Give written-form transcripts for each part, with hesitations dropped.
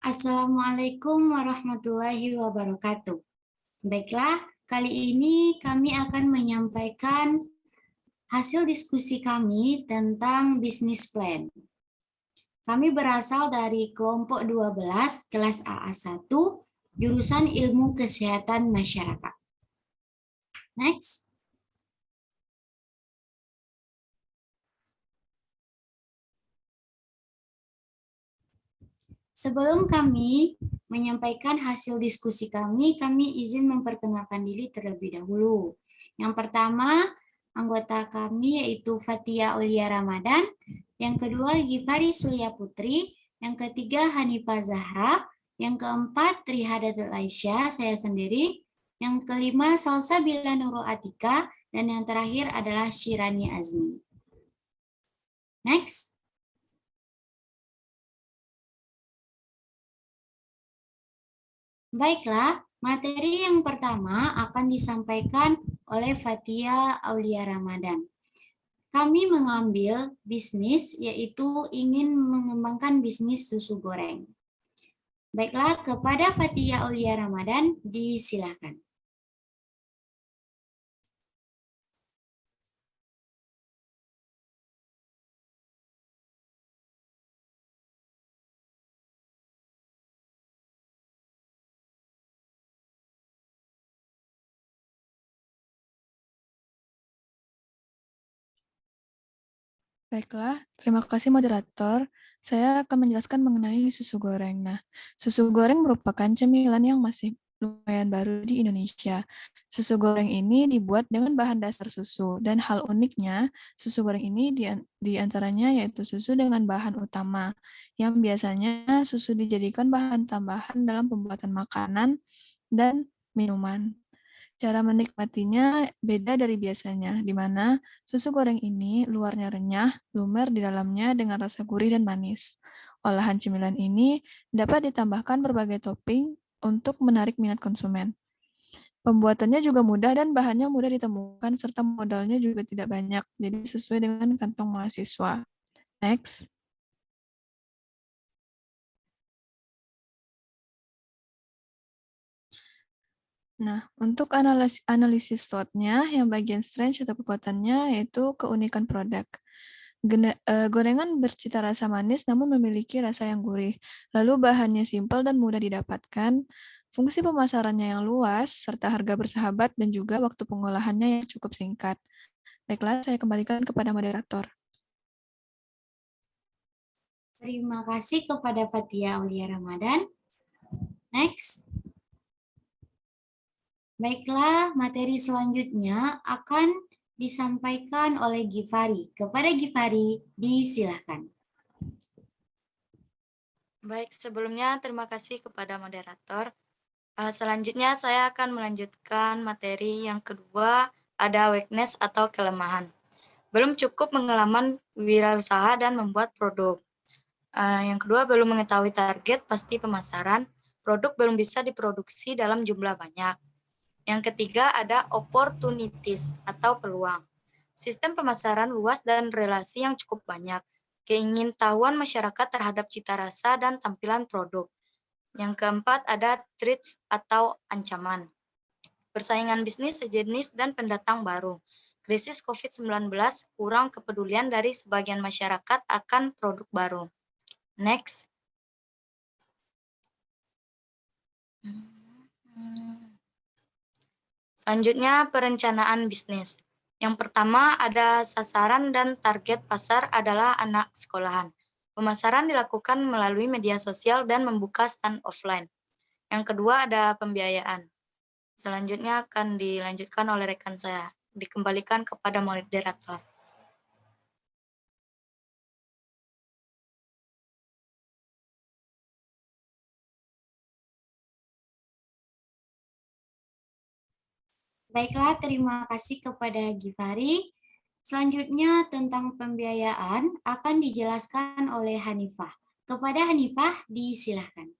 Assalamualaikum warahmatullahi wabarakatuh. Baiklah, kali ini kami akan menyampaikan hasil diskusi kami tentang bisnis plan. Kami berasal dari kelompok 12 kelas AA1, jurusan Ilmu Kesehatan Masyarakat. Next. Sebelum kami menyampaikan hasil diskusi kami izin memperkenalkan diri terlebih dahulu. Yang pertama, anggota kami yaitu Fatia Aulia Ramadan, yang kedua Gifari Surya Putri, yang ketiga Hanifah Zahra, yang keempat Trihadatul Aisyah, saya sendiri, yang kelima Salsabila Nurul Atika, dan yang terakhir adalah Syirani Azmi. Next. Baiklah, materi yang pertama akan disampaikan oleh Fatia Aulia Ramadan. Kami mengambil bisnis, yaitu ingin mengembangkan bisnis susu goreng. Baiklah, kepada Fatia Aulia Ramadan, disilakan. Baiklah, terima kasih moderator. Saya akan menjelaskan mengenai susu goreng. Nah, susu goreng merupakan cemilan yang masih lumayan baru di Indonesia. Susu goreng ini dibuat dengan bahan dasar susu, dan hal uniknya, susu goreng ini di antaranya yaitu susu dengan bahan utama, yang biasanya susu dijadikan bahan tambahan dalam pembuatan makanan dan minuman. Cara menikmatinya beda dari biasanya, di mana susu goreng ini luarnya renyah, lumer di dalamnya dengan rasa gurih dan manis. Olahan cemilan ini dapat ditambahkan berbagai topping untuk menarik minat konsumen. Pembuatannya juga mudah dan bahannya mudah ditemukan serta modalnya juga tidak banyak, jadi sesuai dengan kantong mahasiswa. Next. Nah, untuk analisis SWOT-nya, yang bagian strength atau kekuatannya yaitu keunikan produk. Gorengan bercita rasa manis namun memiliki rasa yang gurih. Lalu bahannya simpel dan mudah didapatkan, fungsi pemasarannya yang luas, serta harga bersahabat dan juga waktu pengolahannya yang cukup singkat. Baiklah, saya kembalikan kepada moderator. Terima kasih kepada Fatia Aulia Ramadan. Next. Baiklah, materi selanjutnya akan disampaikan oleh Gifari. Kepada Gifari, disilakan. Baik, sebelumnya terima kasih kepada moderator. Selanjutnya saya akan melanjutkan materi yang kedua, ada weakness atau kelemahan. Belum cukup pengalaman wirausaha dan membuat produk. Yang kedua, belum mengetahui target pasti pemasaran, produk belum bisa diproduksi dalam jumlah banyak. Yang ketiga, ada opportunities atau peluang. Sistem pemasaran luas dan relasi yang cukup banyak. Keingintahuan masyarakat terhadap cita rasa dan tampilan produk. Yang keempat, ada threats atau ancaman. Persaingan bisnis sejenis dan pendatang baru. Krisis COVID-19 kurang kepedulian dari sebagian masyarakat akan produk baru. Next. Selanjutnya, perencanaan bisnis. Yang pertama, ada sasaran dan target pasar adalah anak sekolahan. Pemasaran dilakukan melalui media sosial dan membuka stand offline. Yang kedua, ada pembiayaan. Selanjutnya akan dilanjutkan oleh rekan saya. Dikembalikan kepada moderator. Baiklah, terima kasih kepada Gifari. Selanjutnya tentang pembiayaan akan dijelaskan oleh Hanifah. Kepada Hanifah, disilakan.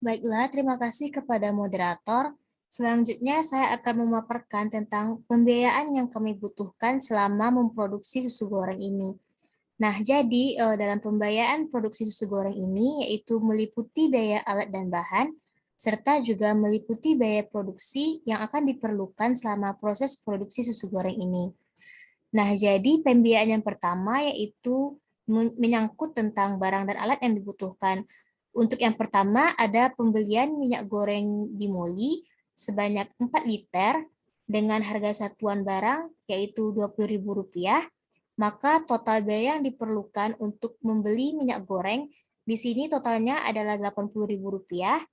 Baiklah, terima kasih kepada moderator. Selanjutnya saya akan memaparkan tentang pembiayaan yang kami butuhkan selama memproduksi susu goreng ini. Nah, jadi dalam pembiayaan produksi susu goreng ini yaitu meliputi biaya alat dan bahan, serta juga meliputi biaya produksi yang akan diperlukan selama proses produksi susu goreng ini. Nah, jadi pembiayaan yang pertama yaitu menyangkut tentang barang dan alat yang dibutuhkan. Untuk yang pertama ada pembelian minyak goreng dimoli sebanyak 4 liter dengan harga satuan barang yaitu Rp20.000, maka total biaya yang diperlukan untuk membeli minyak goreng di sini totalnya adalah Rp80.000.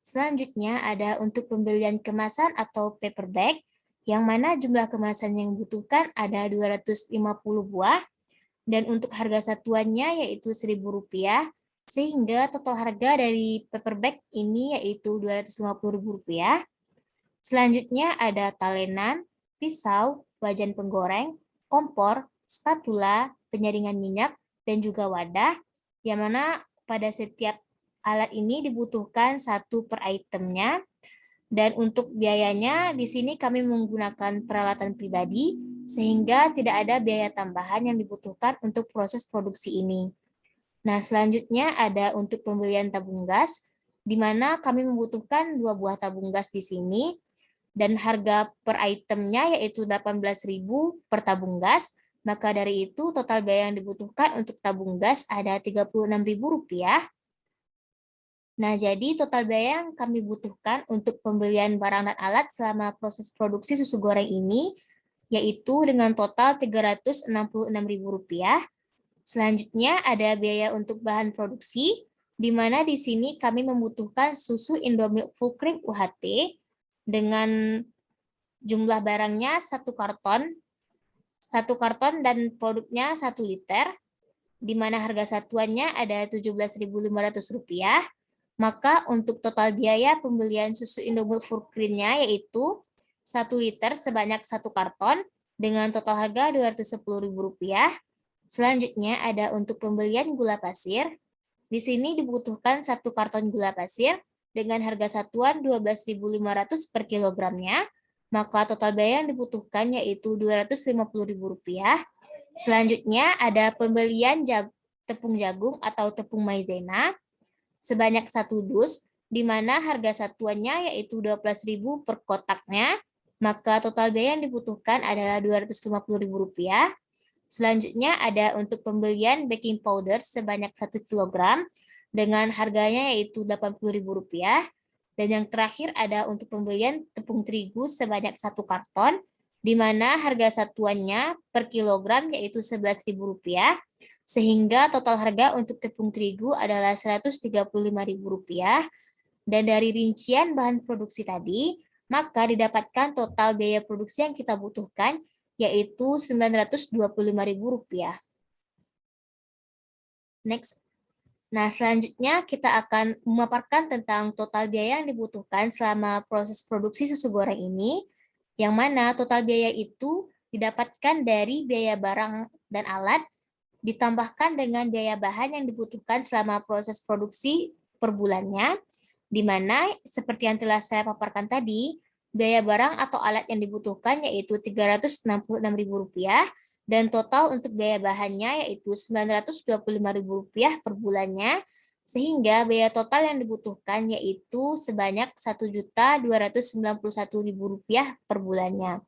Selanjutnya ada untuk pembelian kemasan atau paper bag, yang mana jumlah kemasan yang dibutuhkan ada 250 buah, dan untuk harga satuannya yaitu Rp1.000, sehingga total harga dari paper bag ini yaitu Rp250.000. Selanjutnya ada talenan, pisau, wajan penggoreng, kompor, spatula, penyaringan minyak, dan juga wadah, yang mana pada setiap alat ini dibutuhkan satu per itemnya. Dan untuk biayanya, di sini kami menggunakan peralatan pribadi, sehingga tidak ada biaya tambahan yang dibutuhkan untuk proses produksi ini. Nah, selanjutnya ada untuk pembelian tabung gas, di mana kami membutuhkan 2 buah tabung gas di sini, dan harga per itemnya yaitu Rp18.000 per tabung gas, maka dari itu total biaya yang dibutuhkan untuk tabung gas ada Rp36.000. Nah, jadi total biaya yang kami butuhkan untuk pembelian barang dan alat selama proses produksi susu goreng ini, yaitu dengan total Rp366.000. Selanjutnya ada biaya untuk bahan produksi, di mana di sini kami membutuhkan susu Indomilk Full Cream UHT dengan jumlah barangnya 1 karton dan produknya 1 liter, di mana harga satuannya ada Rp17.500. Maka untuk total biaya pembelian susu Indomilk Full Cream-nya yaitu 1 liter sebanyak 1 karton dengan total harga Rp210.000. Selanjutnya ada untuk pembelian gula pasir. Di sini dibutuhkan 1 karton gula pasir dengan harga satuan Rp12.500 per kilogramnya, maka total biaya yang dibutuhkan yaitu Rp250.000. Selanjutnya ada pembelian tepung jagung atau tepung maizena sebanyak 1 dus, di mana harga satuannya yaitu Rp12.000 per kotaknya, maka total biaya yang dibutuhkan adalah Rp250.000. Selanjutnya ada untuk pembelian baking powder sebanyak 1 kg dengan harganya yaitu Rp80.000. Dan yang terakhir ada untuk pembelian tepung terigu sebanyak 1 karton, di mana harga satuannya per kilogram yaitu Rp11.000, sehingga total harga untuk tepung terigu adalah Rp135.000. Dan dari rincian bahan produksi tadi, maka didapatkan total biaya produksi yang kita butuhkan yaitu Rp925.000. Next. Nah, selanjutnya kita akan memaparkan tentang total biaya yang dibutuhkan selama proses produksi susu goreng ini, yang mana total biaya itu didapatkan dari biaya barang dan alat, ditambahkan dengan biaya bahan yang dibutuhkan selama proses produksi per bulannya, di mana seperti yang telah saya paparkan tadi, biaya barang atau alat yang dibutuhkan yaitu Rp366.000, dan total untuk biaya bahannya yaitu Rp925.000 per bulannya, sehingga biaya total yang dibutuhkan yaitu sebanyak Rp1.291.000 per bulannya.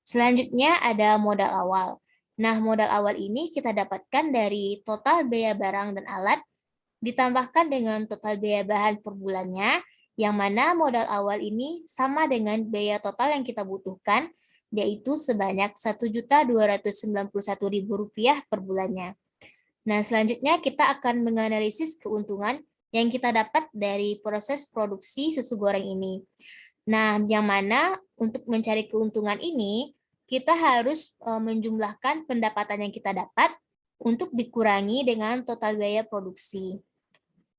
Selanjutnya ada modal awal. Nah, modal awal ini kita dapatkan dari total biaya barang dan alat, ditambahkan dengan total biaya bahan per bulannya, yang mana modal awal ini sama dengan biaya total yang kita butuhkan, yaitu sebanyak Rp1.291.000 per bulannya. Nah, selanjutnya kita akan menganalisis keuntungan yang kita dapat dari proses produksi susu goreng ini. Nah, yang mana untuk mencari keuntungan ini, kita harus menjumlahkan pendapatan yang kita dapat untuk dikurangi dengan total biaya produksi.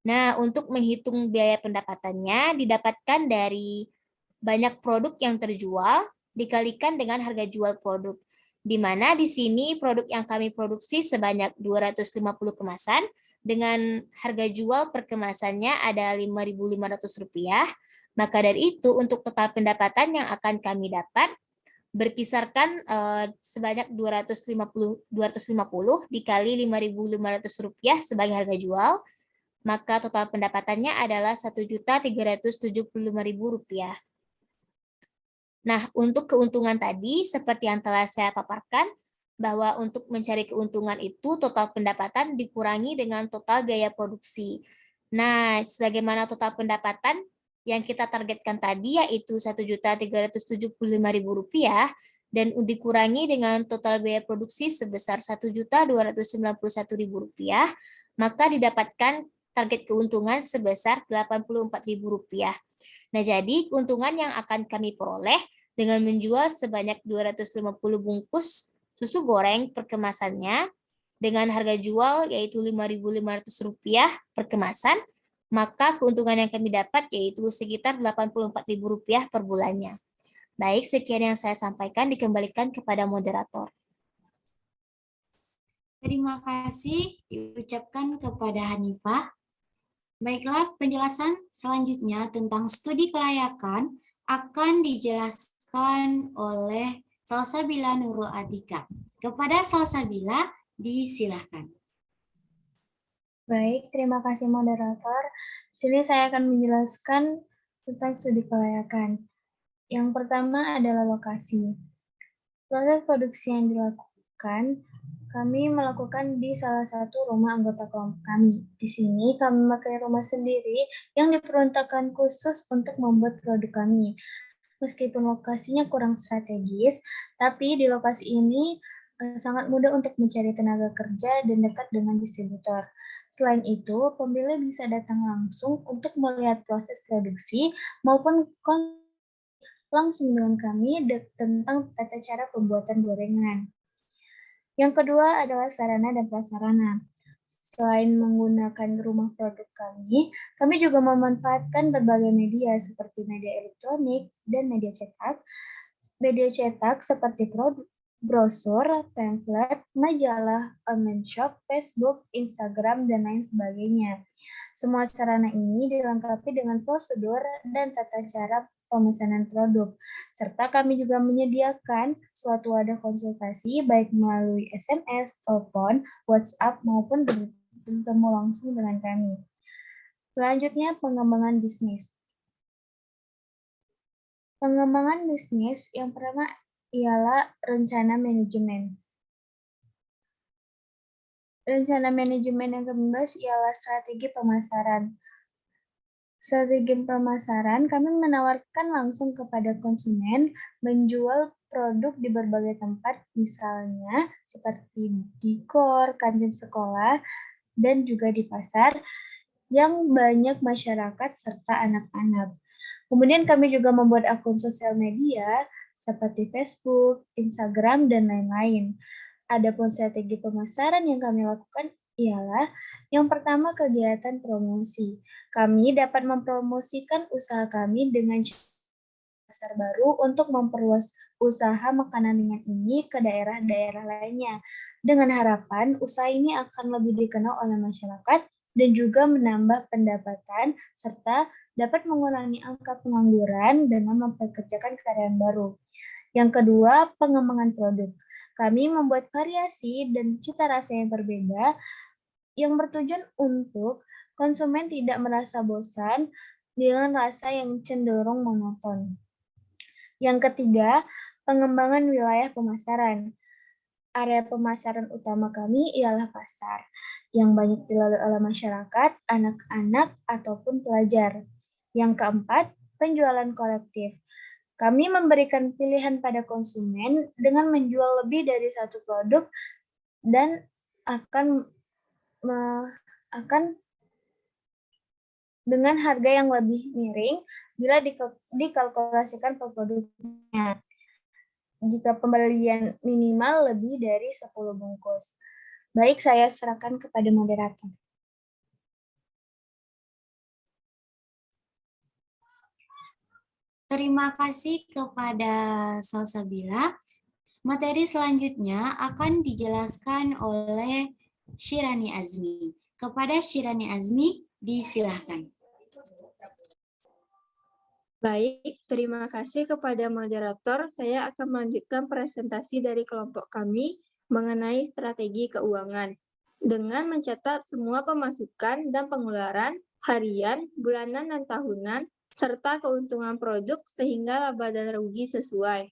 Nah, untuk menghitung biaya pendapatannya didapatkan dari banyak produk yang terjual dikalikan dengan harga jual produk, di mana di sini produk yang kami produksi sebanyak 250 kemasan dengan harga jual per kemasannya ada Rp5.500. Maka dari itu untuk total pendapatan yang akan kami dapat berkisarkan sebanyak 250 dikali Rp5.500 sebagai harga jual, maka total pendapatannya adalah Rp1.375.000. Nah, untuk keuntungan tadi, seperti yang telah saya paparkan, bahwa untuk mencari keuntungan itu total pendapatan dikurangi dengan total biaya produksi. Nah, sebagaimana total pendapatan yang kita targetkan tadi yaitu Rp1.375.000 dan dikurangi dengan total biaya produksi sebesar Rp1.291.000, maka didapatkan target keuntungan sebesar Rp84.000. Nah, jadi keuntungan yang akan kami peroleh dengan menjual sebanyak 250 bungkus susu goreng per kemasannya dengan harga jual yaitu Rp5.500 per kemasan, maka keuntungan yang kami dapat yaitu sekitar Rp84.000 per bulannya. Baik, sekian yang saya sampaikan, dikembalikan kepada moderator. Terima kasih diucapkan kepada Hanifah. Baiklah, penjelasan selanjutnya tentang studi kelayakan akan dijelaskan oleh Salsabila Nurul Atika. Kepada Salsabila, disilahkan. Baik, terima kasih moderator. Di sini saya akan menjelaskan tentang studi kelayakan. Yang pertama adalah lokasi. Proses produksi yang dilakukan, kami melakukan di salah satu rumah anggota kelompok kami. Di sini kami memakai rumah sendiri yang diperuntukkan khusus untuk membuat produk kami. Meskipun lokasinya kurang strategis, tapi di lokasi ini sangat mudah untuk mencari tenaga kerja dan dekat dengan distributor. Selain itu, pembeli bisa datang langsung untuk melihat proses produksi maupun langsung dengan kami tentang tata cara pembuatan gorengan. Yang kedua adalah sarana dan prasarana. Selain menggunakan rumah produk kami juga memanfaatkan berbagai media seperti media elektronik dan media cetak. Media cetak seperti brosur, pamflet, majalah, online shop, Facebook, Instagram, dan lain sebagainya. Semua sarana ini dilengkapi dengan prosedur dan tata cara pemesanan produk, serta kami juga menyediakan suatu wadah konsultasi baik melalui SMS, telepon, WhatsApp, maupun bertemu langsung dengan kami. Selanjutnya, pengembangan bisnis. Pengembangan bisnis yang pertama ialah rencana manajemen. Rencana manajemen yang kami bahas ialah strategi pemasaran. Strategi pemasaran, kami menawarkan langsung kepada konsumen menjual produk di berbagai tempat, misalnya seperti di KOR, kantin sekolah, dan juga di pasar yang banyak masyarakat serta anak-anak. Kemudian kami juga membuat akun sosial media seperti Facebook, Instagram, dan lain-lain. Adapun strategi pemasaran yang kami lakukan ialah yang pertama kegiatan promosi. Kami dapat mempromosikan usaha kami dengan pasar baru untuk memperluas usaha makanan ringan ini ke daerah-daerah lainnya. Dengan harapan usaha ini akan lebih dikenal oleh masyarakat dan juga menambah pendapatan serta dapat mengurangi angka pengangguran dengan mempekerjakan karyawan baru. Yang kedua, pengembangan produk. Kami membuat variasi dan cita rasa yang berbeda yang bertujuan untuk konsumen tidak merasa bosan dengan rasa yang cenderung monoton. Yang ketiga, pengembangan wilayah pemasaran. Area pemasaran utama kami ialah pasar, yang banyak dilalui oleh masyarakat, anak-anak, ataupun pelajar. Yang keempat, penjualan kolektif. Kami memberikan pilihan pada konsumen dengan menjual lebih dari satu produk dan akan dengan harga yang lebih miring bila dikalkulasikan per produknya. Jika pembelian minimal lebih dari 10 bungkus. Baik, saya serahkan kepada moderator. Terima kasih kepada Salsabila. Materi selanjutnya akan dijelaskan oleh Syirani Azmi. Kepada Syirani Azmi, disilahkan. Baik, terima kasih kepada moderator. Saya akan melanjutkan presentasi dari kelompok kami mengenai strategi keuangan. Dengan mencatat semua pemasukan dan pengeluaran harian, bulanan, dan tahunan, serta keuntungan produk sehingga laba dan rugi sesuai.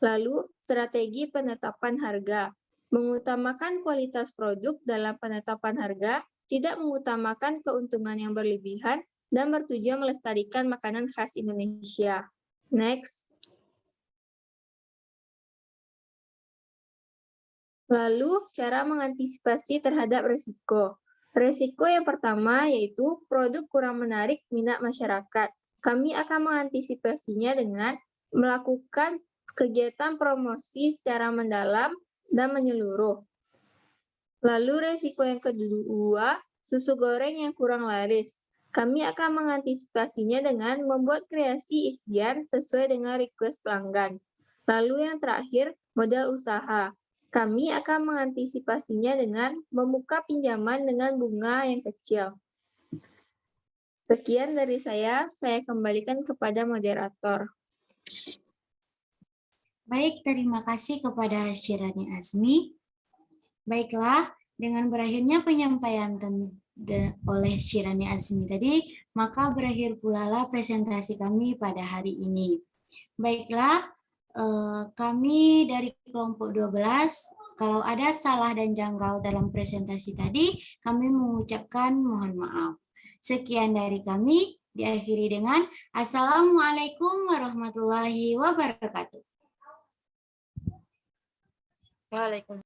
Lalu, strategi penetapan harga. Mengutamakan kualitas produk dalam penetapan harga, tidak mengutamakan keuntungan yang berlebihan, dan bertujuan melestarikan makanan khas Indonesia. Next. Lalu, cara mengantisipasi terhadap risiko. Risiko yang pertama yaitu produk kurang menarik minat masyarakat. Kami akan mengantisipasinya dengan melakukan kegiatan promosi secara mendalam dan menyeluruh. Lalu, risiko yang kedua, susu goreng yang kurang laris. Kami akan mengantisipasinya dengan membuat kreasi isian sesuai dengan request pelanggan. Lalu yang terakhir, modal usaha. Kami akan mengantisipasinya dengan membuka pinjaman dengan bunga yang kecil. Sekian dari saya kembalikan kepada moderator. Baik, terima kasih kepada Syirani Azmi. Baiklah, dengan berakhirnya penyampaian oleh Syirani Azmi tadi, maka berakhir pula lah presentasi kami pada hari ini. Baiklah, kami dari kelompok 12, kalau ada salah dan janggal dalam presentasi tadi, kami mengucapkan mohon maaf. Sekian dari kami, diakhiri dengan Assalamualaikum warahmatullahi wabarakatuh. Waalaikumsalam.